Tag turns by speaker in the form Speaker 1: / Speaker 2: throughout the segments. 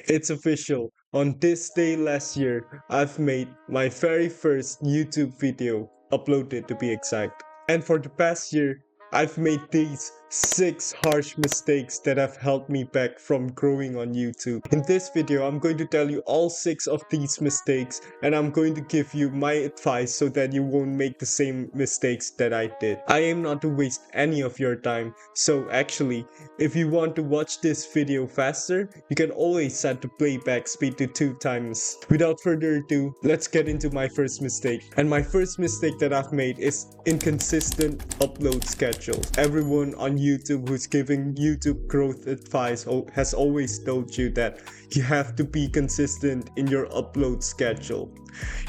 Speaker 1: It's official. On this day last year, I've made my very first YouTube video, uploaded to be exact. And for the past year, I've made these 6 harsh mistakes that have held me back from growing on YouTube. In this video, I'm going to tell you all 6 of these mistakes, and I'm going to give you my advice so that you won't make the same mistakes that I did. I aim not to waste any of your time, so actually, if you want to watch this video faster, you can always set the playback speed to 2 times. Without further ado, let's get into my first mistake. And my first mistake that I've made is inconsistent upload schedules. Everyone on YouTube who's giving YouTube growth advice has always told you that you have to be consistent in your upload schedule.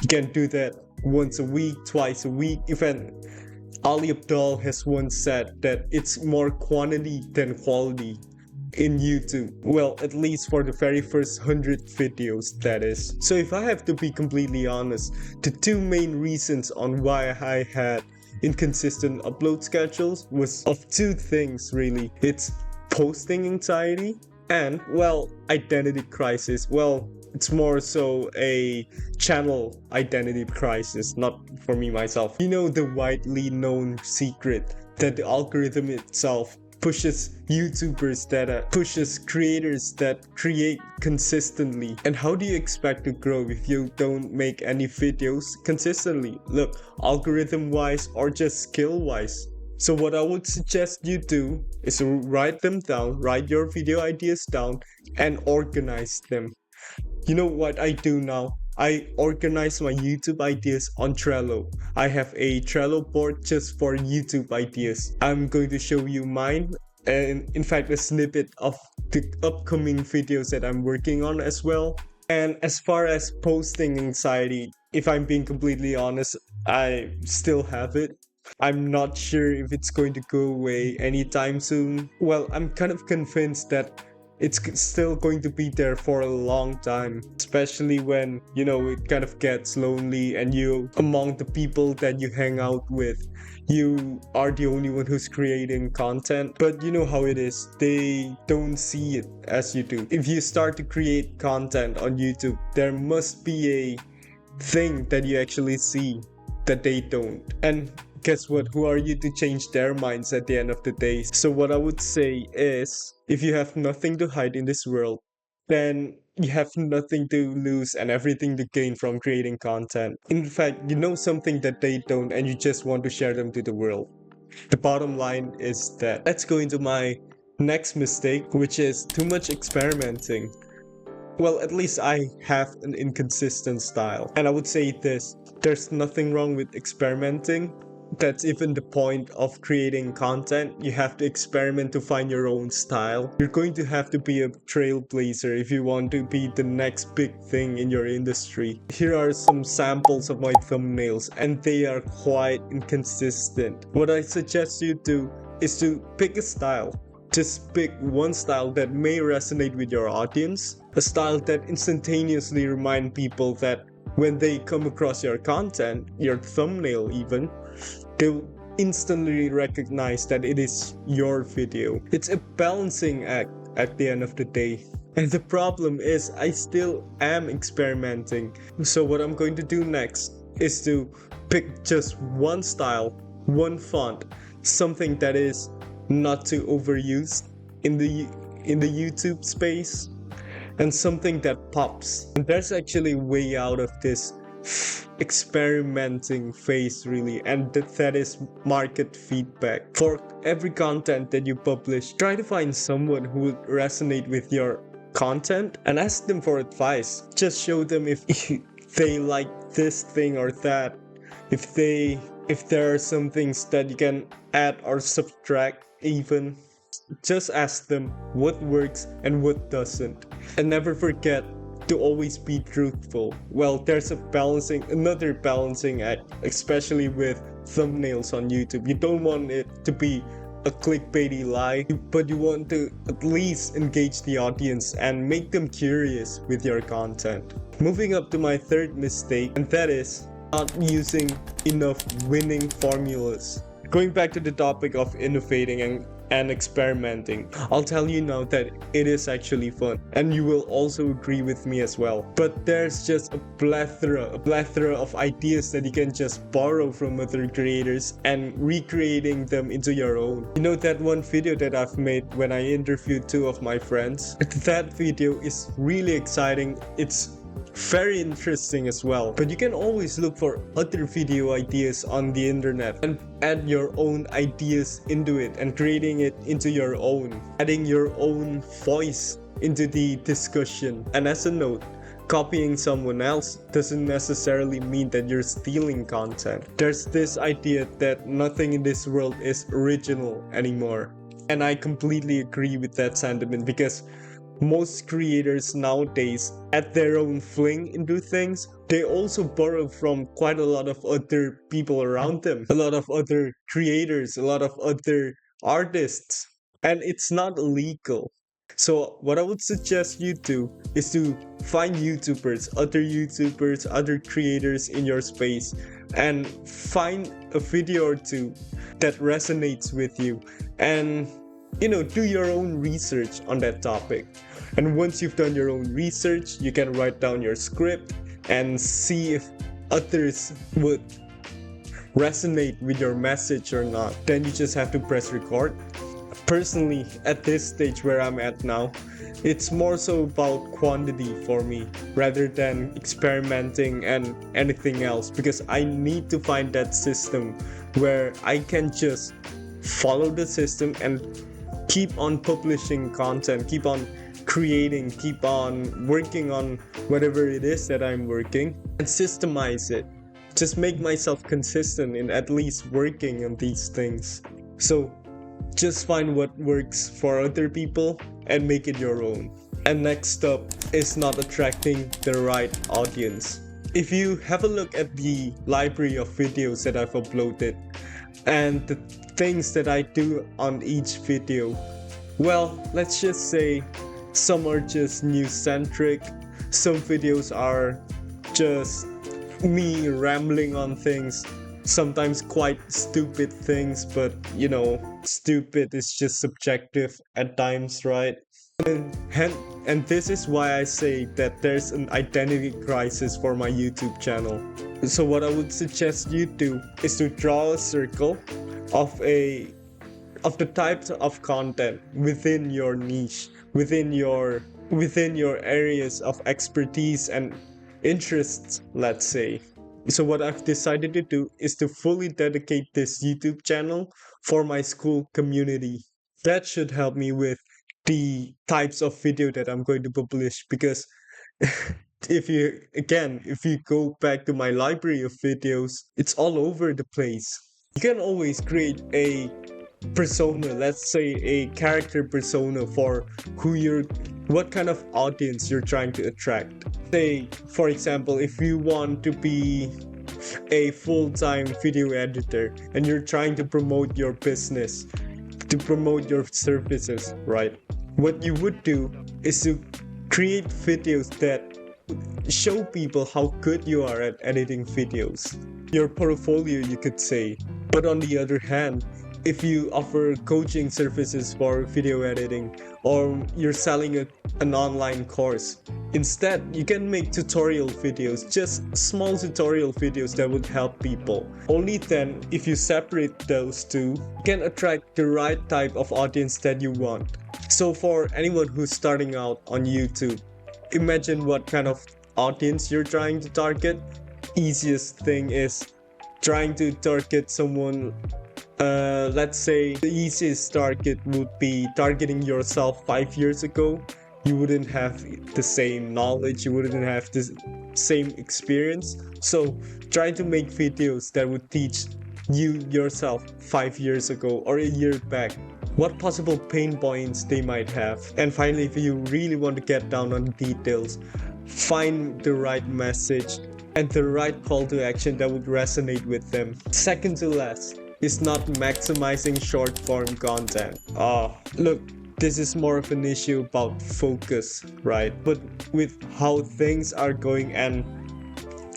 Speaker 1: You can do that once a week, twice a week. Even Ali Abdaal has once said that it's more quantity than quality in YouTube. Well, at least for the very first 100 videos, that is. So if I have to be completely honest, the 2 main reasons on why I had inconsistent upload schedules was of 2 things really. It's posting anxiety and, well, identity crisis. Well, it's more so a channel identity crisis, not for me myself. You know, the widely known secret that the algorithm itself pushes YouTubers pushes creators that create consistently. And how do you expect to grow if you don't make any videos consistently? Look, algorithm wise or just skill wise. So what I would suggest you do is to write them down, write your video ideas down and organize them. You know what I do now? I organize my YouTube ideas on Trello. I have a Trello board just for YouTube ideas. I'm going to show you mine and in fact a snippet of the upcoming videos that I'm working on as well. And as far as posting anxiety, if I'm being completely honest, I still have it. I'm not sure if it's going to go away anytime soon. Well, I'm kind of convinced that it's still going to be there for a long time, especially when, you know, it kind of gets lonely and you, among the people that you hang out with, you are the only one who's creating content. But you know how it is, they don't see it as you do. If you start to create content on YouTube, there must be a thing that you actually see that they don't. And guess what? Who are you to change their minds at the end of the day? So what I would say is, if you have nothing to hide in this world, then you have nothing to lose and everything to gain from creating content. In fact, you know something that they don't and you just want to share them to the world. The bottom line is that. Let's go into my next mistake, which is too much experimenting. Well, at least I have an inconsistent style. And I would say this, there's nothing wrong with experimenting. That's even the point of creating content. You have to experiment to find your own style. You're going to have to be a trailblazer if you want to be the next big thing in your industry. Here are some samples of my thumbnails and they are quite inconsistent. What I suggest you do is to pick a style. Just pick one style that may resonate with your audience. A style that instantaneously reminds people that when they come across your content, your thumbnail even, they'll instantly recognize that it is your video. It's a balancing act at the end of the day. And the problem is I still am experimenting. So what I'm going to do next is to pick just one style, one font, something that is not too overused in the YouTube space, and something that pops. And there's actually a way out of this experimenting phase really, and that is market feedback. For every content that you publish, try to find someone who would resonate with your content and ask them for advice. Just show them if they like this thing or that, if there are some things that you can add or subtract even. Just ask them what works and what doesn't. And never forget to always be truthful. Well, there's another balancing act, especially with thumbnails on YouTube. You don't want it to be a clickbaity lie, but you want to at least engage the audience and make them curious with your content. Moving up to my third mistake, and that is not using enough winning formulas. Going back to the topic of innovating and and experimenting. I'll tell you now that it is actually fun, and you will also agree with me as well. But there's just a plethora of ideas that you can just borrow from other creators and recreating them into your own. You know that one video that I've made when I interviewed two of my friends? That video is really exciting. It's very interesting as well. But you can always look for other video ideas on the internet and add your own ideas into it and creating it into your own, adding your own voice into the discussion. And as a note, copying someone else doesn't necessarily mean that you're stealing content. There's this idea that nothing in this world is original anymore. And I completely agree with that sentiment, because most creators nowadays add their own fling into things. They also borrow from quite a lot of other people around them, a lot of other creators, a lot of other artists, and it's not illegal. So what I would suggest you do is to find YouTubers, other creators in your space, and find a video or two that resonates with you, and do your own research on that topic. And once you've done your own research, you can write down your script and see if others would resonate with your message or not. Then you just have to press record. Personally, at this stage where I'm at now, it's more so about quantity for me rather than experimenting and anything else, because I need to find that system where I can just follow the system and keep on publishing content, keep on creating, keep on working on whatever it is that I'm working, and systemize it. Just make myself consistent in at least working on these things. So just find what works for other people and make it your own. And next up is not attracting the right audience. If you have a look at the library of videos that I've uploaded and the things that I do on each video, well, let's just say some are just news-centric, some videos are just me rambling on things, sometimes quite stupid things, but stupid is just subjective at times, right? And this is why I say that there's an identity crisis for my YouTube channel. So what I would suggest you do is to draw a circle of the types of content within your niche, within your areas of expertise and interests, let's say. So what I've decided to do is to fully dedicate this YouTube channel for my SKOOL community. That should help me with the types of video that I'm going to publish, because if you go back to my library of videos, it's all over the place. You can always create a persona, let's say a character persona for what kind of audience you're trying to attract. Say, for example, if you want to be a full-time video editor and you're trying to promote your business, to promote your services, right? What you would do is to create videos that show people how good you are at editing videos. Your portfolio, you could say. But on the other hand, if you offer coaching services for video editing, or you're selling an online course, instead you can make tutorial videos, just small tutorial videos that would help people. Only then, if you separate those two, you can attract the right type of audience that you want. So for anyone who's starting out on YouTube, imagine what kind of audience you're trying to target. Easiest thing is trying to target someone. Let's say the easiest target would be targeting yourself 5 years ago. You wouldn't have the same knowledge, you wouldn't have the same experience. So try to make videos that would teach you yourself 5 years ago or a year back what possible pain points they might have. And finally, if you really want to get down on details, find the right message and the right call to action that would resonate with them. Second to last is not maximizing short form content. Look, this is more of an issue about focus, right? But with how things are going, and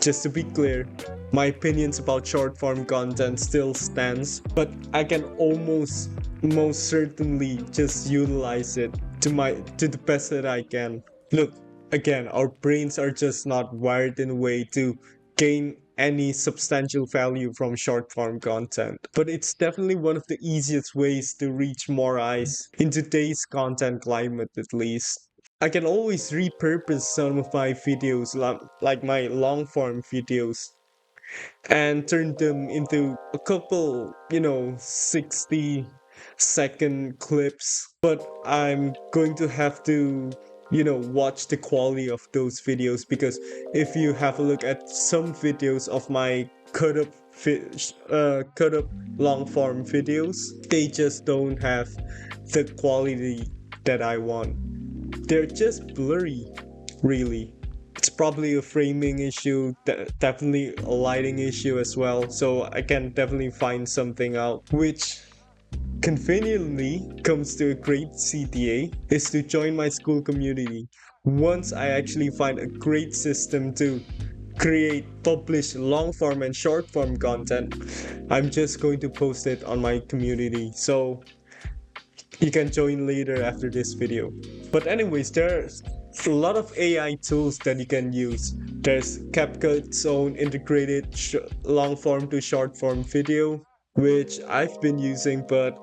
Speaker 1: just to be clear, my opinions about short form content still stands, but I can almost most certainly just utilize it to the best that I can. Look, again, our brains are just not wired in a way to gain any substantial value from short form content. But it's definitely one of the easiest ways to reach more eyes in today's content climate, at least. I can always repurpose some of my videos, like my long form videos, and turn them into a couple, 60-second clips. But I'm going to have to, watch the quality of those videos, because if you have a look at some videos of my cut up long form videos, they just don't have the quality that I want. They're just blurry, really. It's probably a framing issue, definitely a lighting issue as well. So I can definitely find something out, which conveniently comes to a great CTA is to join my Skool community. Once I actually find a great system to create, publish long form and short form content, I'm just going to post it on my community. So you can join later after this video. But anyways, there's a lot of AI tools that you can use. There's CapCut's own integrated long form to short form video, which I've been using, but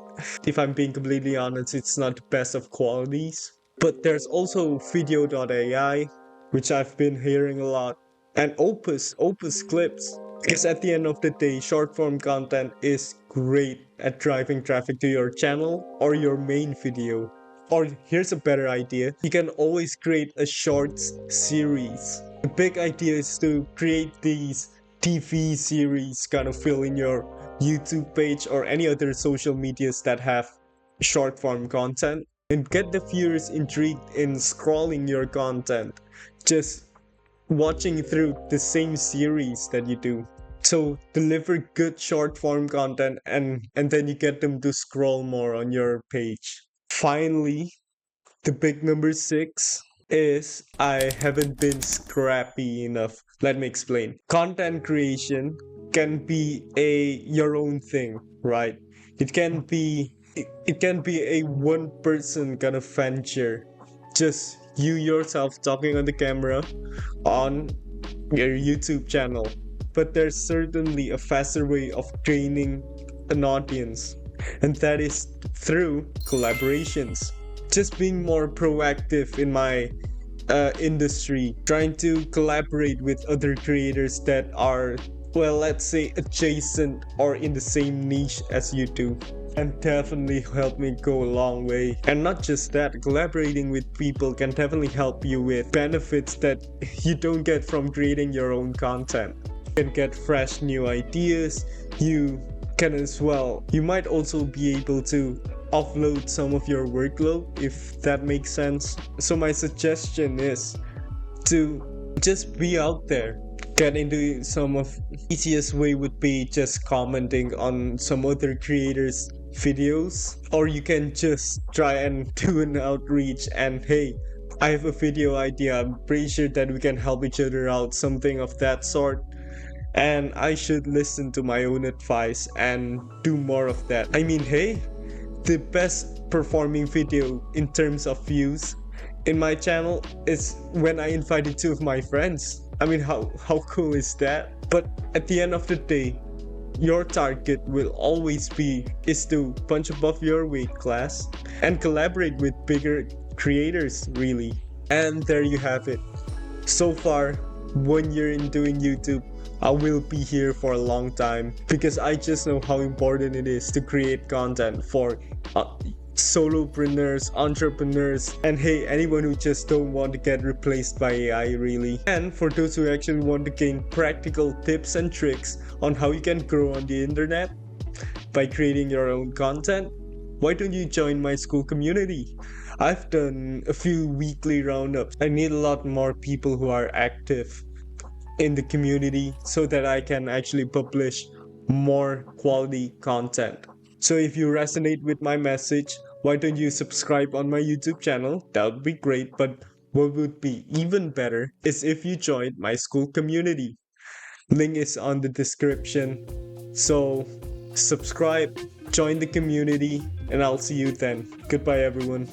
Speaker 1: if I'm being completely honest, it's not the best of qualities. But there's also video.ai, which I've been hearing a lot, and Opus Clips. Because at the end of the day, short form content is great at driving traffic to your channel or your main video. Or here's a better idea, you can always create a shorts series. The big idea is to create these TV series, kind of fill in your YouTube page or any other social medias that have short form content, and get the viewers intrigued in scrolling your content, just watching through the same series that you do. So deliver good short form content, and then you get them to scroll more on your page. Finally, the big number 6 is I haven't been scrappy enough. Let me explain. Content creation can be a your own thing, right? It can be a one person kind of venture. Just you yourself talking on the camera on your YouTube channel. But there's certainly a faster way of gaining an audience, and that is through collaborations. Just being more proactive in my industry, trying to collaborate with other creators that are, well, let's say adjacent or in the same niche as you do, and definitely help me go a long way. And not just that, collaborating with people can definitely help you with benefits that you don't get from creating your own content. You can get fresh new ideas. You might also be able to offload some of your workload, if that makes sense. So my suggestion is to just be out there. Get into some of easiest way would be just commenting on some other creators' videos, or you can just try and do an outreach and, hey, I have a video idea, I'm pretty sure that we can help each other out, something of that sort. And I should listen to my own advice and do more of that. I mean, hey, the best performing video in terms of views in my channel is when I invited 2 of my friends. I mean, how cool is that? But at the end of the day, your target will always be is to punch above your weight class and collaborate with bigger creators, really. And there you have it. So far, 1 year in doing YouTube, I will be here for a long time, because I just know how important it is to create content for solopreneurs, entrepreneurs, and hey, anyone who just don't want to get replaced by AI, really. And for those who actually want to gain practical tips and tricks on how you can grow on the internet by creating your own content, why don't you join my Skool community? I've done a few weekly roundups. I need a lot more people who are active in the community so that I can actually publish more quality content. So if you resonate with my message, why don't you subscribe on my YouTube channel? That would be great. But what would be even better is if you joined my Skool community. Link is on the description. So subscribe, join the community, and I'll see you then. Goodbye, everyone.